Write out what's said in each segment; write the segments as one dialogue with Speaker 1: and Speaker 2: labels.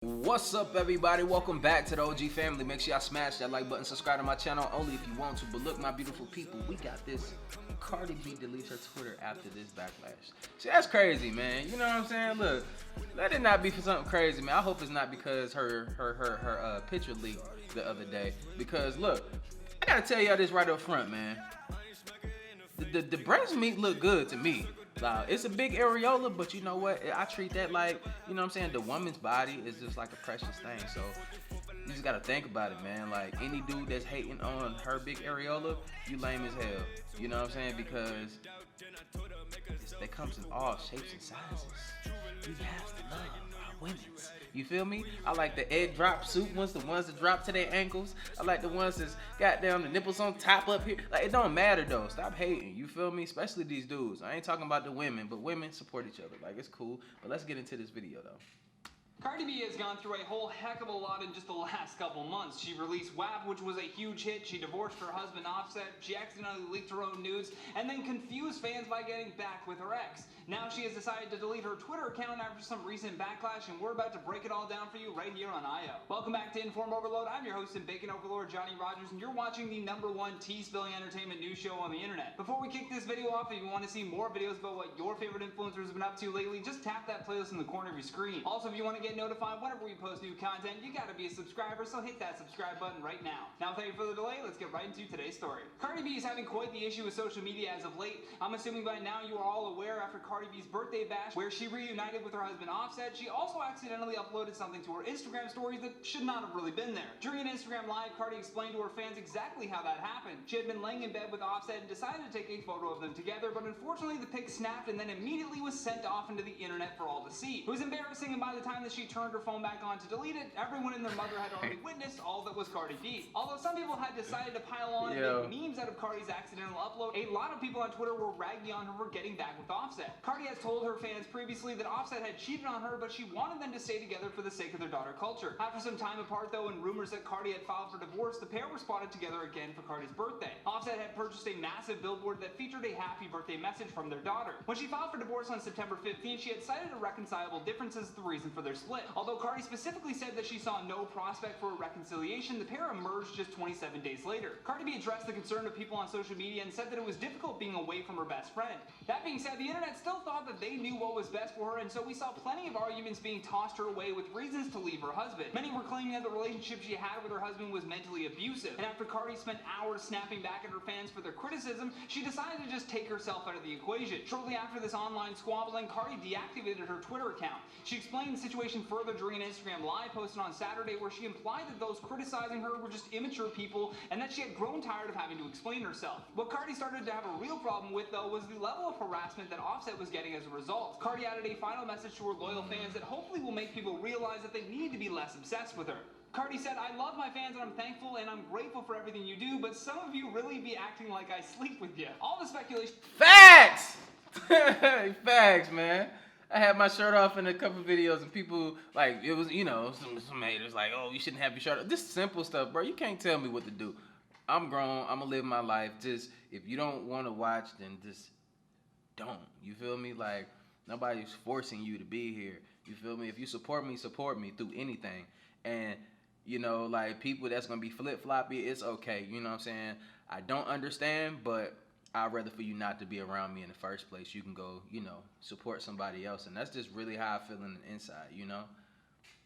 Speaker 1: What's up, everybody? Welcome back to the OG family. Make sure y'all smash that like button, subscribe to my channel only if you want to. But look, my beautiful people, we got this. Cardi B deletes her Twitter after this backlash. See, that's crazy, man. You know what I'm saying? Look, let it not be for something crazy, man. I hope it's not because her picture leaked the other day. Because look, I gotta tell y'all this right up front, man. The breast meat look good to me. It's a big areola, but you know what? I treat that like, you know what I'm saying? The woman's body is just like a precious thing. So you just gotta think about it, man. Like any dude that's hating on her big areola, you lame as hell. You know what I'm saying? Because they comes in all shapes and sizes. We have to love our women's. You feel me? I like the egg drop suit ones, the ones that drop to their ankles. I like the ones that's got down the nipples on top up here. Like, it don't matter though. Stop hating. You feel me? Especially these dudes. I ain't talking about the women, but women support each other. Like, it's cool. But let's get into this video though.
Speaker 2: Cardi B has gone through a whole heck of a lot in just the last couple months. She released WAP, which was a huge hit. She divorced her husband Offset. She accidentally leaked her own nudes and then confused fans by getting back with her ex. Now she has decided to delete her Twitter account after some recent backlash, and we're about to break it all down for you right here on IO. Welcome back to Inform Overload. I'm your host and Bacon Overlord, Johnny Rogers, and you're watching the #1 tea-spilling entertainment news show on the internet. Before we kick this video off, if you want to see more videos about what your favorite influencers have been up to lately, just tap that playlist in the corner of your screen. Also, if you want to get notified whenever we post new content, you gotta be a subscriber, so hit that subscribe button right now. Now, without any further delay, let's get right into today's story. Cardi B is having quite the issue with social media as of late. I'm assuming by now you are all aware after Cardi B's birthday bash, where she reunited with her husband Offset, she also accidentally uploaded something to her Instagram stories that should not have really been there. During an Instagram live, Cardi explained to her fans exactly how that happened. She had been laying in bed with Offset and decided to take a photo of them together, but unfortunately the pic snapped and then immediately was sent off into the internet for all to see. It was embarrassing, and by the time that she turned her phone back on to delete it, everyone and their mother had already witnessed all that was Cardi B. Although some people had decided to pile on and make memes out of Cardi's accidental upload, a lot of people on Twitter were ragging on her for getting back with Offset. Cardi has told her fans previously that Offset had cheated on her, but she wanted them to stay together for the sake of their daughter culture. After some time apart though, and rumors that Cardi had filed for divorce, the pair were spotted together again for Cardi's birthday. Offset had purchased a massive billboard that featured a happy birthday message from their daughter. When she filed for divorce on September 15th, she had cited irreconcilable differences as the reason for their split. Although Cardi specifically said that she saw no prospect for a reconciliation, the pair emerged just 27 days later. Cardi B addressed the concern of people on social media and said that it was difficult being away from her best friend. That being said, the internet still thought that they knew what was best for her, and so we saw plenty of arguments being tossed her way with reasons to leave her husband. Many were claiming that the relationship she had with her husband was mentally abusive, and after Cardi spent hours snapping back at her fans for their criticism, she decided to just take herself out of the equation. Shortly after this online squabbling, Cardi deactivated her Twitter account. She explained the situation further during an Instagram live posted on Saturday, where she implied that those criticizing her were just immature people and that she had grown tired of having to explain herself. What Cardi started to have a real problem with though was the level of harassment that Offset was getting as a result. Cardi added a final message to her loyal fans that hopefully will make people realize that they need to be less obsessed with her. Cardi said, "I love my fans and I'm thankful and I'm grateful for everything you do, but some of you really be acting like I sleep with you." All the speculation.
Speaker 1: Facts! Facts, man. I had my shirt off in a couple videos and people, like, it was, you know, some haters like, oh, you shouldn't have your shirt off. This simple stuff, bro. You can't tell me what to do. I'm grown. I'm going to live my life. Just, if you don't want to watch, then just don't. You feel me? Like, nobody's forcing you to be here. You feel me? If you support me through anything. And, you know, like, people that's going to be flip-floppy, it's okay. You know what I'm saying? I don't understand, but I'd rather for you not to be around me in the first place. You can go, you know, support somebody else. And that's just really how I feel in the inside, you know?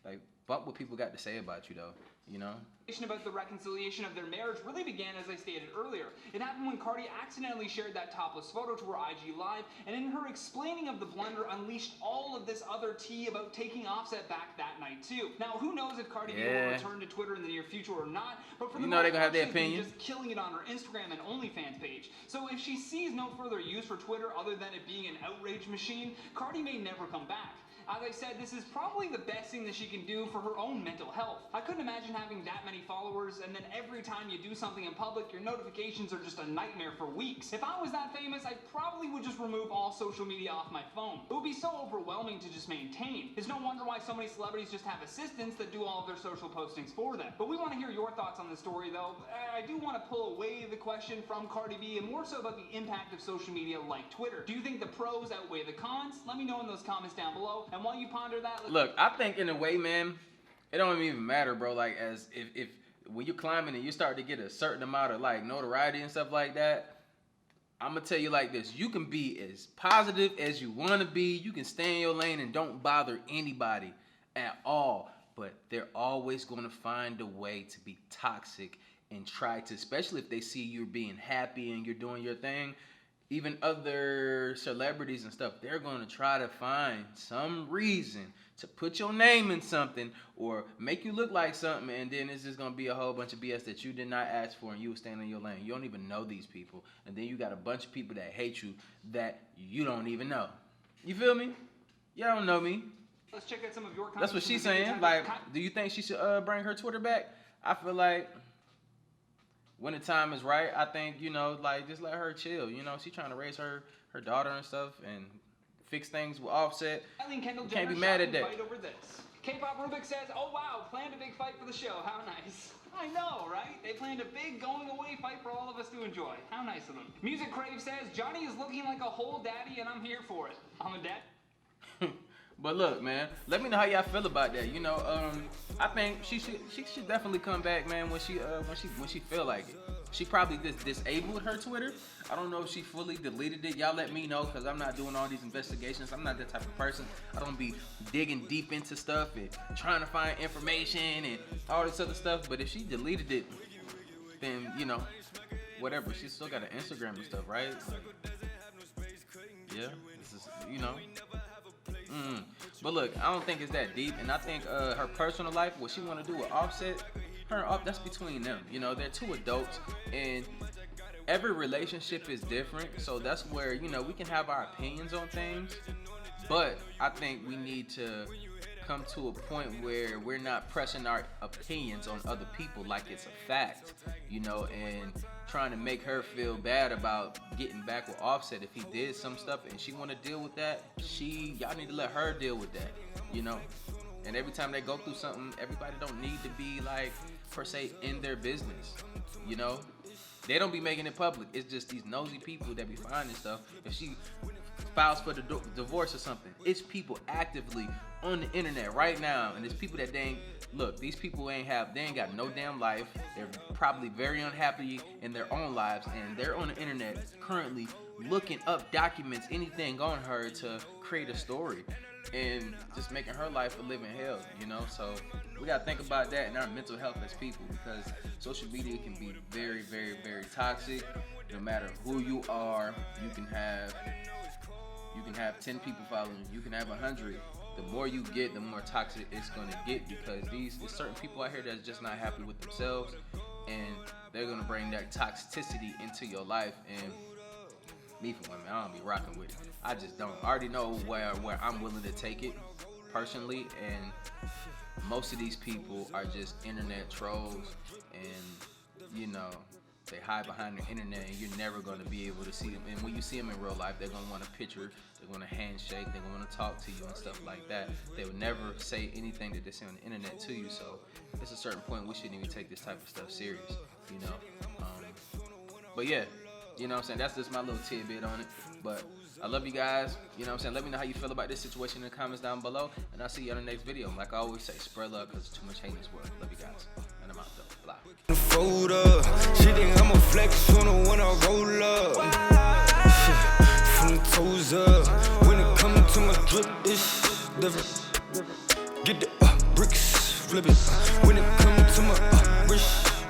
Speaker 1: Like, fuck what people got to say about you, though, you know?
Speaker 2: About the reconciliation of their marriage really began, as I stated earlier. It happened when Cardi accidentally shared that topless photo to her IG Live, and in her explaining of the blunder, unleashed all of this other tea about taking Offset back that night too. Now, who knows if Cardi B will return to Twitter in the near future or not, but for the most part, she's been just killing it on her Instagram and OnlyFans page. So if she sees no further use for Twitter other than it being an outrage machine, Cardi may never come back. As I said, this is probably the best thing that she can do for her own mental health. I couldn't imagine having that many followers, and then every time you do something in public, your notifications are just a nightmare for weeks. If I was that famous, I probably would just remove all social media off my phone. It would be so overwhelming to just maintain. It's no wonder why so many celebrities just have assistants that do all of their social postings for them. But we want to hear your thoughts on this story, though. I do want to pull away the question from Cardi B and more so about the impact of social media like Twitter. Do you think the pros outweigh the cons? Let me know in those comments down below. And while you ponder that,
Speaker 1: look, I think in a way, man, it don't even matter, bro. Like, as if when you're climbing and you start to get a certain amount of like notoriety and stuff like that, I'm gonna tell you like this: you can be as positive as you want to be. You can stay in your lane and don't bother anybody at all. But they're always gonna find a way to be toxic and try to, especially if they see you're being happy and you're doing your thing. Even other celebrities and stuff, they're going to try to find some reason to put your name in something or make you look like something, and then it's just going to be a whole bunch of BS that you did not ask for and you were staying in your lane. You don't even know these people, and then you got a bunch of people that hate you that you don't even know. You feel me? Y'all don't know me.
Speaker 2: Let's check out some of your comments.
Speaker 1: That's what she's saying. Like, do you think she should bring her Twitter back? I feel like when the time is right, I think, you know, like, just let her chill. You know, she's trying to raise her daughter and stuff and fix things with Offset. Can't be mad at that.
Speaker 2: Fight over this. K-Pop Rubik says, oh wow, planned a big fight for the show. How nice. I know, right? They planned a big going away fight for all of us to enjoy. How nice of them. Music Crave says, Johnny is looking like a whole daddy and I'm here for it. I'm a dad.
Speaker 1: But look, man, let me know how y'all feel about that. You know, I think she should definitely come back, man, when she feel like it. She probably just disabled her Twitter. I don't know if she fully deleted it. Y'all let me know, because I'm not doing all these investigations. I'm not that type of person. I don't be digging deep into stuff and trying to find information and all this other stuff. But if she deleted it, then, you know, whatever. She still got an Instagram and stuff, right? Like, yeah, this is, you know. But look, I don't think it's that deep, and I think her personal life, what she want to do with Offset, that's between them. You know, they're two adults, and every relationship is different, so that's where, you know, we can have our opinions on things, but I think we need to come to a point where we're not pressing our opinions on other people like it's a fact, you know, and trying to make her feel bad about getting back with Offset. If he did some stuff and she want to deal with that, y'all need to let her deal with that, you know. And every time they go through something, everybody don't need to be like, per se, in their business, you know. They don't be making it public. It's just these nosy people that be finding stuff. If she files for the divorce or something, it's people actively on the internet right now, and it's people that these people ain't got no damn life. They're probably very unhappy in their own lives, and they're on the internet currently looking up documents, anything on her to create a story, and just making her life a living hell, you know. So we gotta think about that and our mental health as people, because social media can be very, very, very toxic. No matter who you are, you can have 10 people following you, you can have 100. The more you get, the more toxic it's gonna get, because there's certain people out here that's just not happy with themselves, and they're gonna bring that toxicity into your life. And me, for women, I don't be rocking with it. I just don't. I already know where I'm willing to take it personally, and most of these people are just internet trolls, and you know, they hide behind the internet, and you're never going to be able to see them. And when you see them in real life, they're going to want a picture, they're going to handshake, they're going to want to talk to you and stuff like that. They would never say anything that they say on the internet to you. So it's a certain point we shouldn't even take this type of stuff serious, you know. But yeah, you know what I'm saying, that's just my little tidbit on it. But I love you guys, you know what I'm saying. Let me know how you feel about this situation in the comments down below, and I'll see you on the next video. Like I always say, spread love, because there's too much hate in this world. Love you guys, and I'm out though. Bye.
Speaker 3: Fold up, she think I'm a flex on her when I roll up. From the toes up, when it comes to my drip, it's different. Get the bricks, flip it. When it comes to my